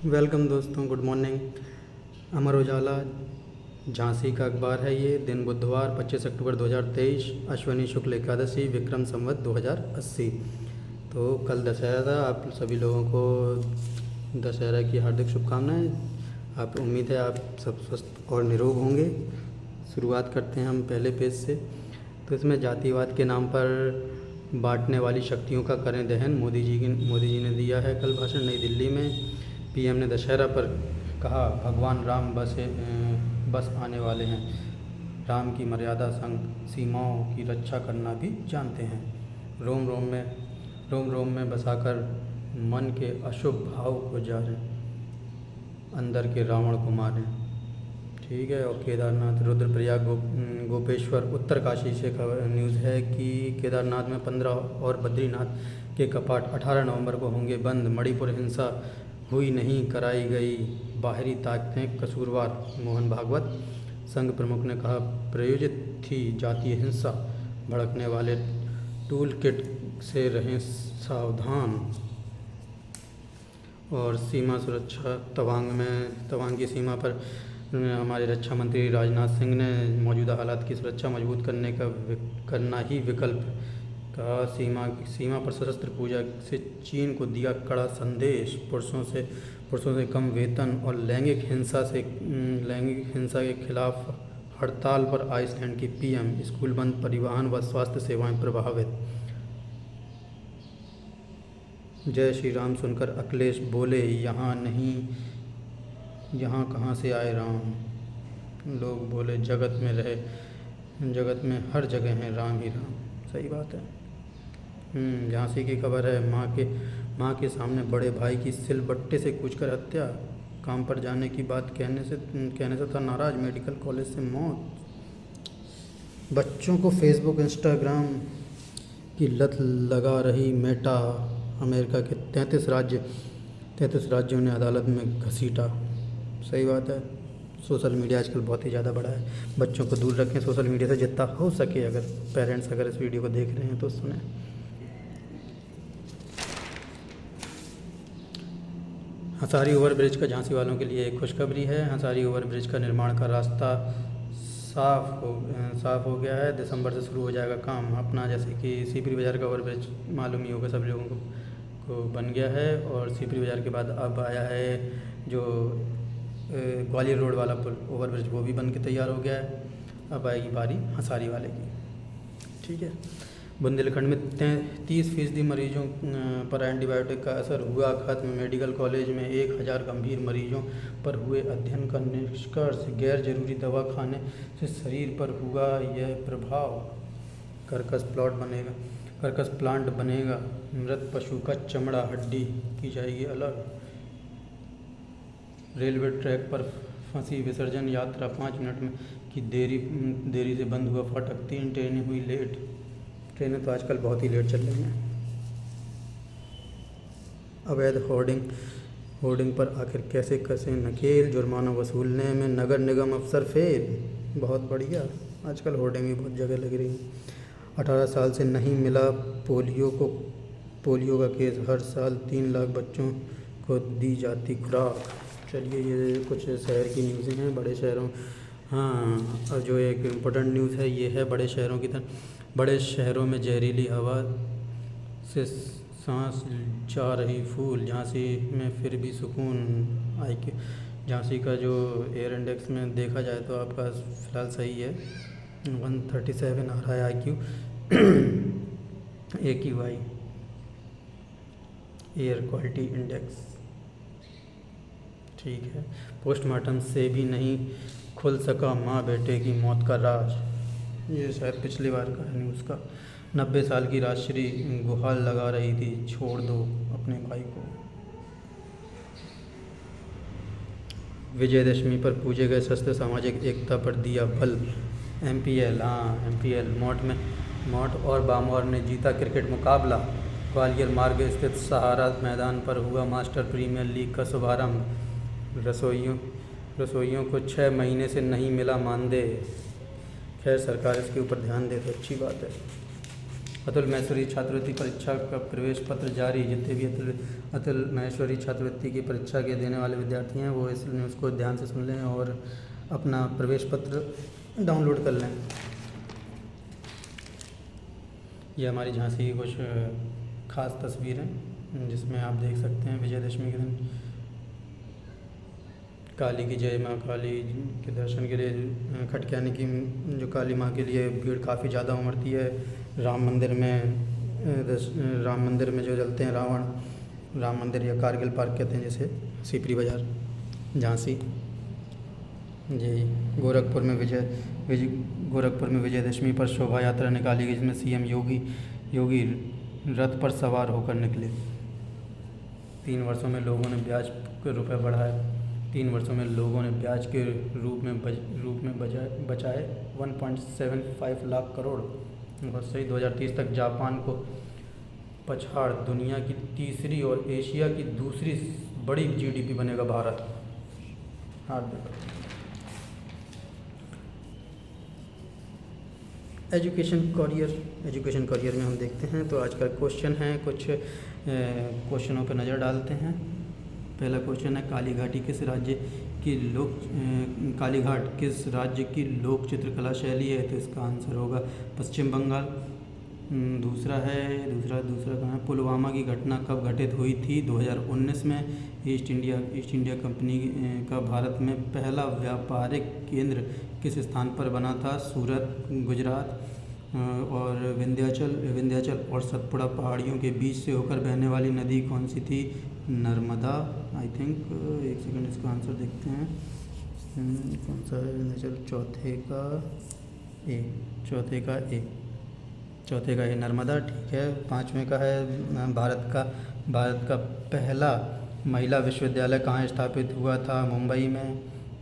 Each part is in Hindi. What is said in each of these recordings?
वेलकम दोस्तों, गुड मॉर्निंग। अमर उजाला झांसी का अखबार है। ये दिन बुधवार 25 अक्टूबर 2023, अश्विनी शुक्ल एकादशी, विक्रम संवत 2080। तो कल दशहरा था। आप सभी लोगों को दशहरा की हार्दिक शुभकामनाएं। आप उम्मीद है आप सब स्वस्थ और निरोग होंगे। शुरुआत करते हैं हम पहले पेज से। तो इसमें जातिवाद के नाम पर बांटने वाली शक्तियों का करें दहन, मोदी जी ने दिया है कल भाषण नई दिल्ली में। पीएम ने दशहरा पर कहा, भगवान राम बस आने वाले हैं। राम की मर्यादा संग सीमाओं की रक्षा करना भी जानते हैं। रोम रोम में बसाकर मन के अशुभ भाव को जारें, अंदर के रावण को मारें। ठीक है। और केदारनाथ, रुद्रप्रयाग, गोपेश्वर, उत्तरकाशी से खबर न्यूज़ है कि केदारनाथ में 15 और बद्रीनाथ के कपाट 18 नवंबर को होंगे बंद। मणिपुर हिंसा हुई नहीं, कराई गई बाहरी ताकतें कसूरवार। मोहन भागवत, संघ प्रमुख ने कहा, प्रायोजित थी जातीय हिंसा, भड़कने वाले टूल किट से रहें सावधान। और सीमा सुरक्षा, तवांग की सीमा पर हमारे रक्षा मंत्री राजनाथ सिंह ने मौजूदा हालात की सुरक्षा मजबूत करना ही विकल्प कहा। सीमा पर सशस्त्र पूजा से चीन को दिया कड़ा संदेश। पुरुषों से कम वेतन और लैंगिक हिंसा के खिलाफ हड़ताल पर आइसलैंड की पीएम। स्कूल बंद, परिवहन व स्वास्थ्य सेवाएं प्रभावित। जय श्री राम सुनकर अखिलेश बोले, यहाँ कहाँ से आए राम। लोग बोले, जगत में हर जगह है राम ही राम। सही बात है। झांसी की खबर है, माँ के सामने बड़े भाई की सिलबट्टे से कूचकर हत्या। काम पर जाने की बात कहने से था नाराज, मेडिकल कॉलेज से मौत। बच्चों को फेसबुक इंस्टाग्राम की लत लगा रही मेटा। अमेरिका के 33 राज्यों ने अदालत में घसीटा। सही बात है। सोशल मीडिया आजकल बहुत ही ज़्यादा बड़ा है। बच्चों को दूर रखें सोशल मीडिया से जितना हो सके। अगर पेरेंट्स इस वीडियो को देख रहे हैं तो सुने। हंसारी ओवरब्रिज का झांसी वालों के लिए एक खुशखबरी है। हंसारी ओवरब्रिज का निर्माण का रास्ता साफ हो गया है। दिसंबर से शुरू हो जाएगा काम अपना। जैसे कि सीपरी बाज़ार का ओवरब्रिज मालूम ही होगा सब लोगों को बन गया है। और सीपरी बाज़ार के बाद अब आया है जो ग्वालियर रोड वाला पुल ओवरब्रिज, वो भी बन के तैयार हो गया है। अब आएगी बारी हंसारी वाले की। ठीक है। बुंदेलखंड में 30% मरीजों पर एंटीबायोटिक का असर हुआ खत्म। मेडिकल कॉलेज में 1000 गंभीर मरीजों पर हुए अध्ययन का निष्कर्ष, गैर जरूरी दवा खाने से शरीर पर हुआ यह प्रभाव। कर्कश प्लांट बनेगा। मृत पशु का चमड़ा हड्डी की जाएगी अलग। रेलवे ट्रैक पर फंसी विसर्जन यात्रा, 5 मिनट में की देरी से बंद हुआ फाटक। 3 ट्रेनें हुई लेट। ट्रेनें तो आजकल बहुत ही लेट चल रही हैं। अवैध होर्डिंग पर आखिर कैसे कसे नकेल। जुर्माना वसूलने में नगर निगम अफसर फेल। बहुत बढ़िया। आजकल होर्डिंग भी बहुत जगह लग रही है। 18 साल से नहीं मिला पोलियो का केस। हर साल 3 लाख बच्चों को दी जाती खुराक। चलिए, ये कुछ शहर की न्यूज़ें हैं बड़े शहरों। हाँ, और जो एक इम्पोर्टेंट न्यूज़ है ये है बड़े शहरों में जहरीली हवा से सांस जा रही फूल। झांसी में फिर भी सुकून। झांसी का जो एयर इंडेक्स में देखा जाए तो आपका फ़िलहाल सही है, 137 आ रहा है IQ AQI, air quality index. ठीक है। पोस्टमार्टम से भी नहीं खुल सका माँ बेटे की मौत का राज। ये शायद पिछली बार का है न्यूज़ का। 90 साल की राजश्री गुहार लगा रही थी, छोड़ दो अपने भाई को। विजयदशमी पर पूजे गए शस्त्र सामाजिक एकता पर दिया बल। MPL मौट और बामौर ने जीता क्रिकेट मुकाबला। ग्वालियर मार्ग स्थित सहारा मैदान पर हुआ मास्टर प्रीमियर लीग का शुभारंभ। रसोइयों को 6 महीने से नहीं मिला मानदेय। खैर, सरकार इसके ऊपर ध्यान दे तो अच्छी बात है। अतुल मैसूरी छात्रवृत्ति परीक्षा का प्रवेश पत्र जारी। जितने भी अतुल महेश्वरी छात्रवृत्ति की परीक्षा के देने वाले विद्यार्थी हैं वो इस न्यूज़ को ध्यान से सुन लें और अपना प्रवेश पत्र डाउनलोड कर लें। ये हमारी झांसी की कुछ ख़ास तस्वीरें जिसमें आप देख सकते हैं विजयदशमी के दिन काली की जय माँ काली के दर्शन के लिए खटकियानी की जो काली माँ के लिए भीड़ काफ़ी ज़्यादा उमड़ती है। राम मंदिर में जो जलते हैं रावण, राम मंदिर या कारगिल पार्क कहते हैं जिसे, सीपरी बाज़ार झांसी। जी गोरखपुर में विजयदशमी पर शोभा यात्रा निकाली गई जिसमें सीएम योगी रथ पर सवार होकर निकले। 3 वर्षों में लोगों ने ब्याज के रुपए बढ़ाए 3 वर्षों में लोगों ने ब्याज के रूप में बचाए 1.75 लाख करोड़। बहुत सही। 2030 तक जापान को पछाड़ दुनिया की तीसरी और एशिया की दूसरी बड़ी जीडीपी बनेगा भारत। एजुकेशन करियर में हम देखते हैं तो आज का क्वेश्चन है, कुछ क्वेश्चनों पर नज़र डालते हैं। पहला क्वेश्चन है कालीघाट किस राज्य की लोक चित्रकला शैली है? तो इसका आंसर होगा पश्चिम बंगाल। दूसरा कहाँ है? पुलवामा की घटना कब घटित हुई थी? 2019 में। ईस्ट इंडिया कंपनी का भारत में पहला व्यापारिक केंद्र किस स्थान पर बना था? सूरत, गुजरात। और विंध्याचल और सतपुड़ा पहाड़ियों के बीच से होकर बहने वाली नदी कौन सी थी? Narmada I think. एक सेकंड इसका आंसर देखते हैं कौन सा है। विंध्याचल चौथे का ए नर्मदा। ठीक है। 5वें का है भारत का पहला महिला विश्वविद्यालय कहाँ स्थापित हुआ था? मुंबई में।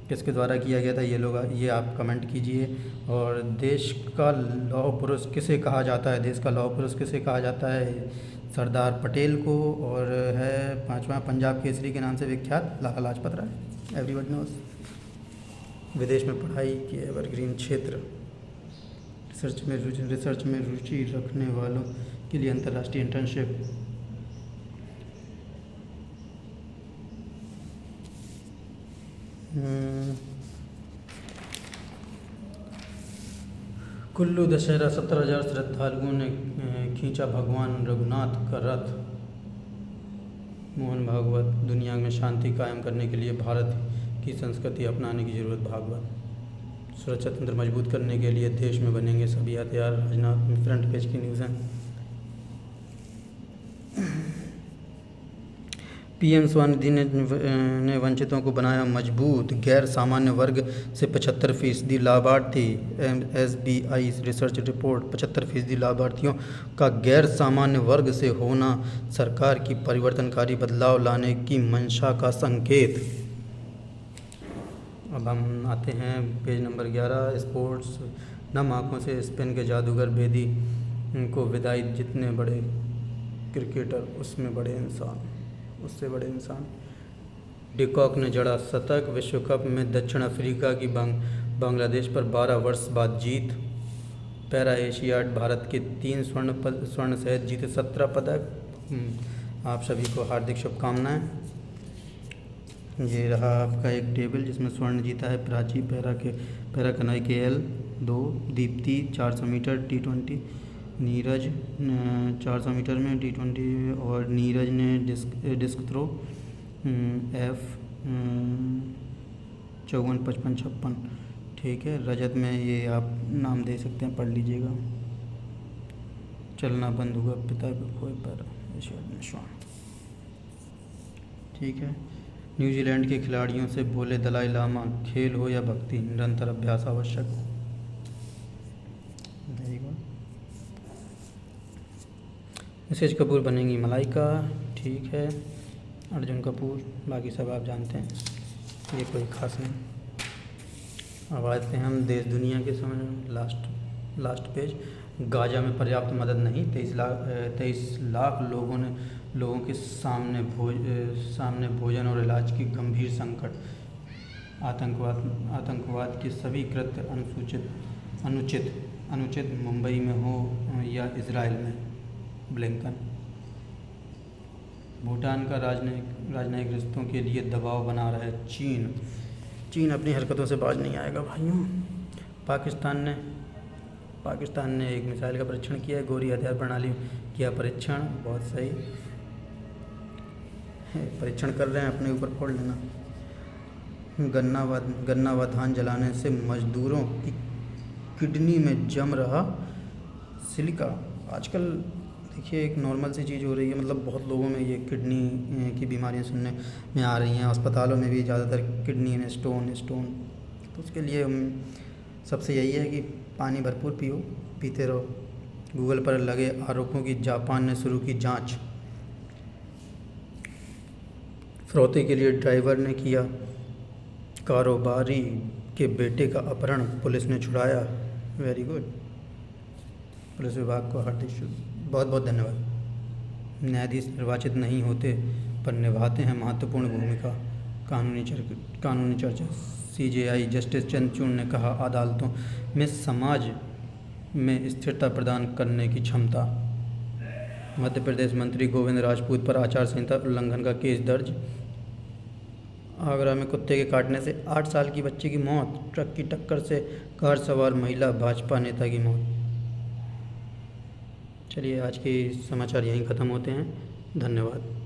किसके द्वारा किया गया था? ये आप कमेंट कीजिए। और देश का लौह पुरुष किसे कहा जाता है? सरदार पटेल को। और है 5वां पंजाब केसरी के नाम से विख्यात लाला लाजपत राय। Everybody knows. विदेश में पढ़ाई के एवरग्रीन क्षेत्र रिसर्च में रुचि रखने वालों के लिए अंतर्राष्ट्रीय इंटर्नशिप। कुल्लू दशहरा 17,000 श्रद्धालुओं ने खींचा भगवान रघुनाथ का रथ। मोहन भागवत। दुनिया में शांति कायम करने के लिए भारत की संस्कृति अपनाने की जरूरत। भागवत। सुरक्षा तंत्र मजबूत करने के लिए देश में बनेंगे सभी हथियार। राजनाथ। फ्रंट पेज की न्यूज़ है। पीएम स्वानिधि ने वंचितों को बनाया मजबूत। गैर सामान्य वर्ग से 75% लाभार्थी। SBI research report. 75% लाभार्थियों का गैर सामान्य वर्ग से होना सरकार की परिवर्तनकारी बदलाव लाने की मंशा का संकेत। अब हम आते हैं पेज नंबर 11 स्पोर्ट्स। नम आँखों से स्पेन के जादूगर बेदी को विदाई। जितने बड़े क्रिकेटर उससे बड़े इंसान। डिकॉक ने जड़ा शतक। विश्व कप में दक्षिण अफ्रीका की बांग्लादेश पर 12 वर्ष बाद जीत। पैरा एशियाड भारत के 3 स्वर्ण सहित जीते 17 पदक। आप सभी को हार्दिक शुभकामनाएं। ये रहा आपका एक टेबल जिसमें स्वर्ण जीता है Prachi para canoe KL 2, Deepti 400 metre T20, Neeraj 400 metre में T20 और नीरज ने डिस्क थ्रो F 54, 55, 56। ठीक है। रजत में ये आप नाम दे सकते हैं, पढ़ लीजिएगा। चलना बंद हुआ पिता को खोए पर एशिया। ठीक है। न्यूजीलैंड के खिलाड़ियों से बोले दलाई लामा, खेल हो या भक्ति निरंतर अभ्यास आवश्यक। Very good. मिसेज कपूर बनेंगी मलाइका। ठीक है। अर्जुन कपूर, बाकी सब आप जानते हैं, ये कोई खास नहीं। अब आते हैं हम देश दुनिया के समय। Last page. गाजा में पर्याप्त मदद नहीं। 23 लाख लोगों के सामने भोजन और इलाज की गंभीर संकट। आतंकवाद के सभी कृत्य अनुचित मुंबई में हो या इजराइल में। ब्लिंकन। भूटान का राजनयिक रिश्तों के लिए दबाव बना रहा है चीन। चीन अपनी हरकतों से बाज नहीं आएगा भाइयों। पाकिस्तान ने एक मिसाइल का परीक्षण किया है। गौरी हथियार प्रणाली किया परीक्षण, बहुत सही है। परीक्षण कर रहे हैं, अपने ऊपर फोड़ लेना। गन्ना व धान जलाने से मजदूरों की किडनी में जम रहा सिलिका। आजकल देखिए एक नॉर्मल सी चीज़ हो रही है, मतलब बहुत लोगों में ये किडनी की बीमारियां सुनने में आ रही हैं। अस्पतालों में भी ज़्यादातर किडनी में स्टोन। तो उसके लिए हम सबसे यही है कि पानी भरपूर पीते रहो। गूगल पर लगे आरोपों की जापान ने शुरू की जांच। फिरौती के लिए ड्राइवर ने किया कारोबारी के बेटे का अपहरण, पुलिस ने छुड़ाया। वेरी गुड, पुलिस विभाग को हार्दिक बहुत बहुत धन्यवाद। न्यायाधीश निर्वाचित नहीं होते पर निभाते हैं महत्वपूर्ण भूमिका। कानूनी चर्चा। CJI जस्टिस चंद्रचूड़ ने कहा, अदालतों में समाज में स्थिरता प्रदान करने की क्षमता। मध्य प्रदेश मंत्री गोविंद राजपूत पर आचार संहिता उल्लंघन का केस दर्ज। आगरा में कुत्ते के काटने से 8 साल की बच्ची की मौत। ट्रक की टक्कर से कार सवार महिला भाजपा नेता की मौत। चलिए आज के समाचार यहीं ख़त्म होते हैं। धन्यवाद।